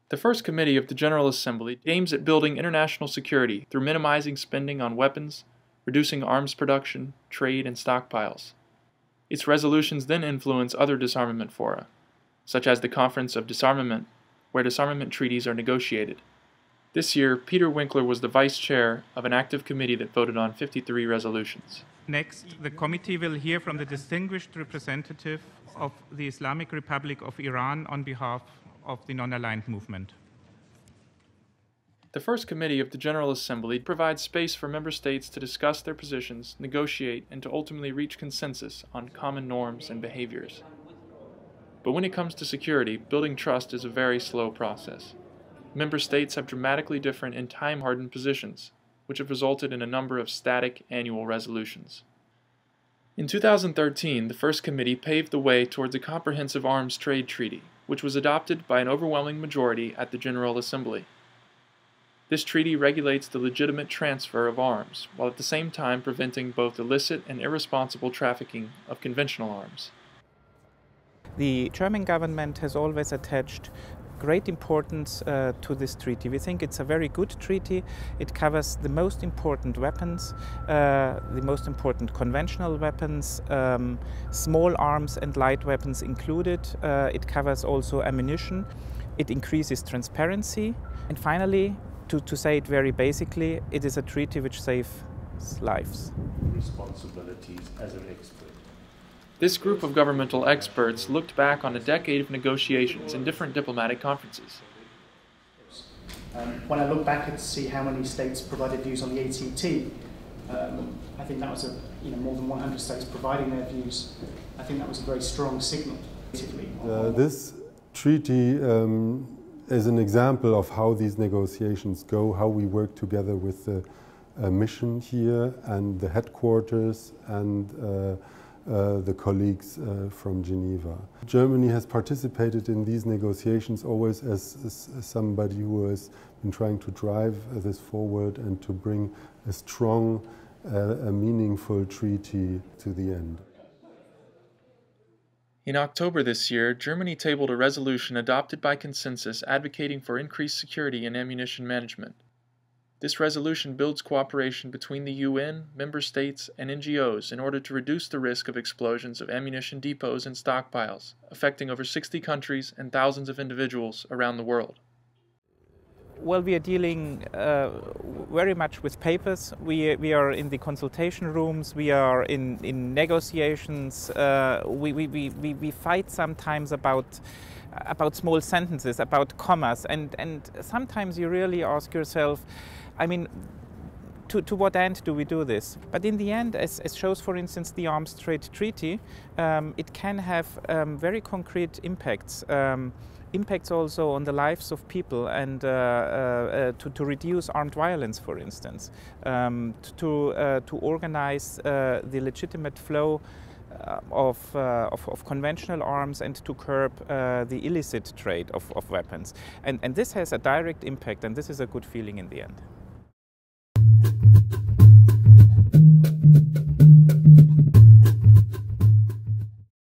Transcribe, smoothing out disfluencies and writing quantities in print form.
The first committee of the General Assembly aims at building international security through minimizing spending on weapons, reducing arms production, trade, and stockpiles. Its resolutions then influence other disarmament fora, such as the Conference of Disarmament, where disarmament treaties are negotiated. This year, Peter Winkler was the vice chair of an active committee that voted on 53 resolutions. Next, the committee will hear from the distinguished representative of the Islamic Republic of Iran on behalf of the non-aligned movement. The first committee of the General Assembly provides space for member states to discuss their positions, negotiate, and to ultimately reach consensus on common norms and behaviors. But when it comes to security, building trust is a very slow process. Member states have dramatically different and time-hardened positions, which have resulted in a number of static annual resolutions. In 2013, the first committee paved the way towards a comprehensive arms trade treaty, which was adopted by an overwhelming majority at the General Assembly. This treaty regulates the legitimate transfer of arms, while at the same time preventing both illicit and irresponsible trafficking of conventional arms. The German government has always attached great importance to this treaty. We think it's a very good treaty. It covers the most important weapons, the most important conventional weapons, small arms and light weapons included. It covers also ammunition. It increases transparency. And finally, to say it very basically, it is a treaty which saves lives. Responsibilities as an expert. This group of governmental experts looked back on a decade of negotiations in different diplomatic conferences. When I look back and see how many states provided views on the ATT, I think that was more than 100 states providing their views. I think that was a very strong signal. This treaty is an example of how these negotiations go, how we work together with the mission here and the headquarters and the colleagues from Geneva. Germany has participated in these negotiations always as somebody who has been trying to drive this forward and to bring a strong, a meaningful treaty to the end. In October this year, Germany tabled a resolution adopted by consensus advocating for increased security in ammunition management. This resolution builds cooperation between the UN, member states, and NGOs in order to reduce the risk of explosions of ammunition depots and stockpiles, affecting over 60 countries and thousands of individuals around the world. Well, we are dealing very much with papers. We are in the consultation rooms. We are in negotiations. We fight sometimes about small sentences, about commas, and sometimes you really ask yourself, I mean, to what end do we do this? But in the end, as shows, for instance, the Arms Trade Treaty, it can have very concrete impacts. Impacts also on the lives of people and to reduce armed violence, for instance, to organize the legitimate flow of conventional arms and to curb the illicit trade of weapons. And this has a direct impact, and this is a good feeling in the end.